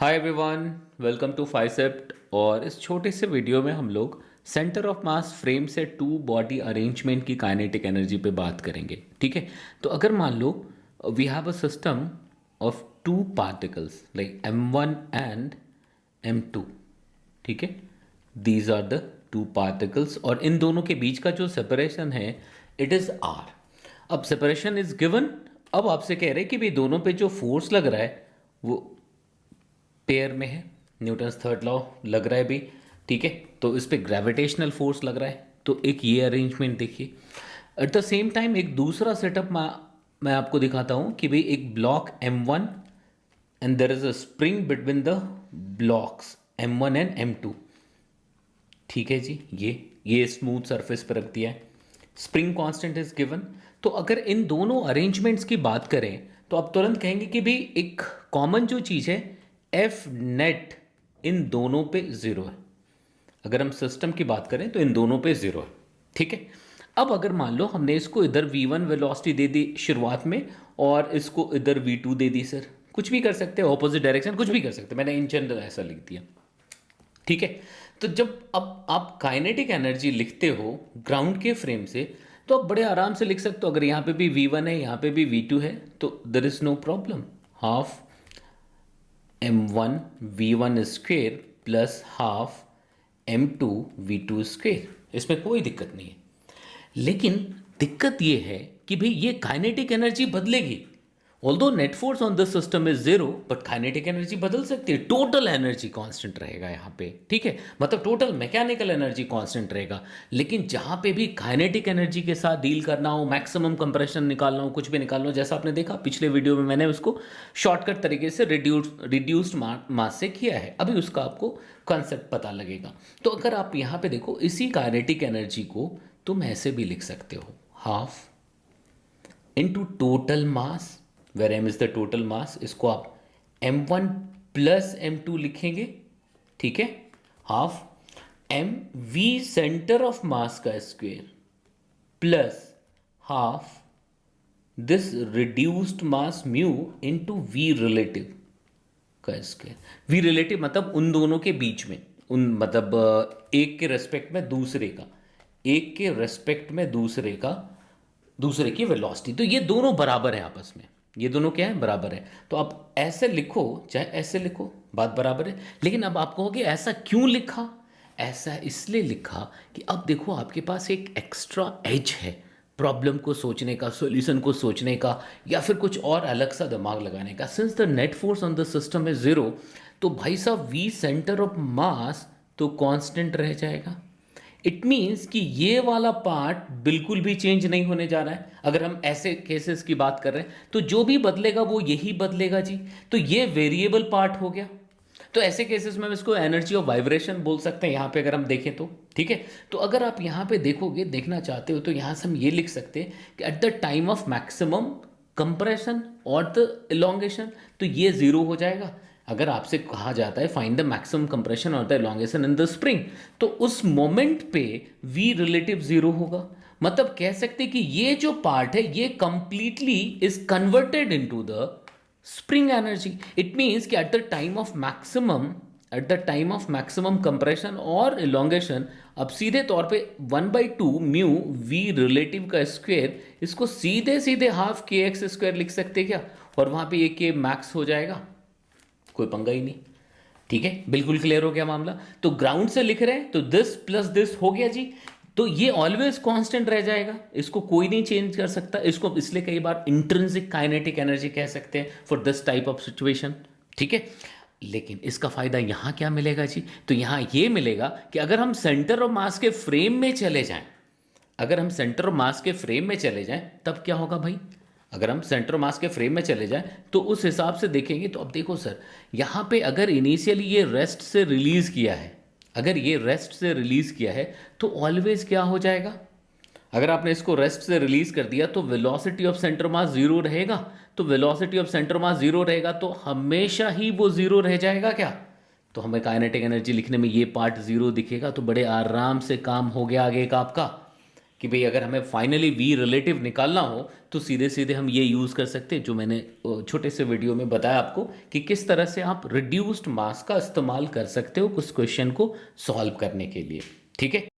Hi everyone, welcome to Phycept. और इस छोटे से वीडियो में हम लोग सेंटर ऑफ मास फ्रेम से टू बॉडी अरेंजमेंट की काइनेटिक एनर्जी पे बात करेंगे। ठीक है, तो अगर मान लो we have a system of two particles like m1 and m2। ठीक है, these are the two particles और इन दोनों के बीच का जो सेपरेशन है इट इज r। अब सेपरेशन इज गिवन। अब आपसे कह रहे हैं कि भाई दोनों पे जो फोर्स लग रहा है वो पेयर में है, न्यूटन्स थर्ड लॉ लग रहा है भी। ठीक है, तो इस पे ग्रेविटेशनल फोर्स लग रहा है। तो एक ये अरेंजमेंट देखिए। एट द सेम टाइम एक दूसरा सेटअप मैं आपको दिखाता हूं कि भाई एक block M1 and there is a spring between the blocks M1 and M2। ठीक है जी, ये स्मूथ सरफेस पर रख दिया है, स्प्रिंग कांस्टेंट इज गिवन। तो अगर इन दोनों अरेंजमेंट्स की बात करें तो आप तुरंत कहेंगे कि भाई एक कॉमन जो चीज़ है एफ नेट इन दोनों पे ज़ीरो है। अगर हम सिस्टम की बात करें तो इन दोनों पे ज़ीरो है। ठीक है, अब अगर मान लो हमने इसको इधर v1 वेलोसिटी दे दी शुरुआत में और इसको इधर v2 दे दी, सर कुछ भी कर सकते हैं, ऑपोजिट डायरेक्शन कुछ भी कर सकते हैं, मैंने इन जनरल ऐसा लिख दिया। ठीक है, तो जब अब आप काइनेटिक एनर्जी लिखते हो ग्राउंड के फ्रेम से तो आप बड़े आराम से लिख सकते हो। अगर यहाँ पे भी v1 है, यहाँ पे भी v2 है, तो there is no problem. Half m1 v1 square plus half m2 v2 square, इसमें कोई दिक्कत नहीं है। लेकिन दिक्कत ये है कि भाई ये काइनेटिक एनर्जी बदलेगी। Although net force on the system is zero but kinetic energy बदल सकती है। टोटल एनर्जी कांस्टेंट रहेगा यहाँ पे। ठीक है, मतलब टोटल मैकेनिकल एनर्जी कांस्टेंट रहेगा। लेकिन जहाँ पे भी काइनेटिक एनर्जी के साथ डील करना हो, मैक्सिमम कंप्रेशन निकालना हो, कुछ भी निकालना हो, जैसा आपने देखा पिछले वीडियो में मैंने उसको शॉर्टकट तरीके से रिड्यूस्ड मास से किया है। अभी उसका आपको कॉन्सेप्ट पता लगेगा। तो अगर आप यहाँ पे देखो इसी काइनेटिक एनर्जी को तुम ऐसे भी लिख सकते हो, half into total mass where m is the total mass. इसको आप m1 प्लस m2 लिखेंगे। ठीक है, half m v centre of mass का square plus half this reduced mass mu into v relative का स्क्वेयर। v रिलेटिव मतलब उन दोनों के बीच में, उन मतलब एक के रेस्पेक्ट में दूसरे का, एक के रेस्पेक्ट में दूसरे का, दूसरे की वेलोसिटी। तो ये दोनों बराबर है आपस में, ये दोनों क्या है, बराबर है। तो आप ऐसे लिखो चाहे ऐसे लिखो, बात बराबर है। लेकिन अब आप कहोगे ऐसा क्यों लिखा? ऐसा इसलिए लिखा कि अब देखो आपके पास एक एक्स्ट्रा एज है प्रॉब्लम को सोचने का, सॉल्यूशन को सोचने का, या फिर कुछ और अलग सा दिमाग लगाने का। Since the net force on the system is zero, तो भाई साहब वी सेंटर ऑफ मास तो कांस्टेंट रह जाएगा। इट मीन्स कि ये वाला पार्ट बिल्कुल भी चेंज नहीं होने जा रहा है। अगर हम ऐसे केसेस की बात कर रहे हैं तो जो भी बदलेगा वो यही बदलेगा जी। तो ये वेरिएबल पार्ट हो गया। तो ऐसे केसेस में हम इसको एनर्जी ऑफ वाइब्रेशन बोल सकते हैं, यहां पे अगर हम देखें तो। ठीक है, तो अगर आप यहां पे देखोगे, देखना चाहते हो, तो यहां से हम ये लिख सकते हैं कि at the time of maximum compression और द इलोंगेशन, तो ये जीरो हो जाएगा। अगर आपसे कहा जाता है फाइंड द मैक्सिमम कंप्रेशन और the elongation in the spring, तो उस मोमेंट पे v रिलेटिव जीरो होगा। मतलब कह सकते कि ये जो पार्ट है ये completely is converted into the spring energy. It means कि at the time of maximum compression और इलोंगेशन, अब सीधे तौर पे 1/2 म्यू v रिलेटिव का स्क्वायर, इसको सीधे सीधे हाफ के एक्स स्क्वायर लिख सकते क्या, और वहां पे ये के मैक्स हो जाएगा, कोई पंगा ही नहीं। ठीक है, बिल्कुल क्लियर हो गया मामला। तो ग्राउंड से लिख रहे हैं तो दिस प्लस दिस हो गया जी। तो ये ऑलवेज कांस्टेंट रह जाएगा, इसको कोई नहीं चेंज कर सकता। इसको इसलिए कई बार इंट्रिंसिक काइनेटिक एनर्जी कह सकते हैं for this type of situation. ठीक है, लेकिन इसका फायदा यहां क्या मिलेगा जी? तो यहां ये मिलेगा कि अगर हम सेंटर ऑफ मास के फ्रेम में चले जाएं, अगर हम सेंटर ऑफ मास के फ्रेम में चले जाएं तब क्या होगा भाई? अगर हम सेंटर मास के फ्रेम में चले जाएं तो उस हिसाब से देखेंगे। तो अब देखो सर, यहाँ पे अगर इनिशियली ये रेस्ट से रिलीज किया है, अगर ये रेस्ट से रिलीज किया है तो ऑलवेज क्या हो जाएगा? अगर आपने इसको रेस्ट से रिलीज कर दिया तो velocity of centre mass zero रहेगा। तो velocity of centre mass zero रहेगा तो हमेशा ही वो जीरो रह जाएगा क्या? तो हमें काइनेटिक एनर्जी लिखने में ये पार्ट जीरो दिखेगा। तो बड़े आराम से काम हो गया आगे का आपका कि भाई अगर हमें फाइनली वी रिलेटिव निकालना हो तो सीधे सीधे हम ये यूज़ कर सकते हैं जो मैंने छोटे से वीडियो में बताया आपको कि किस तरह से आप रिड्यूस्ड मास का इस्तेमाल कर सकते हो उस क्वेश्चन को सॉल्व करने के लिए। ठीक है।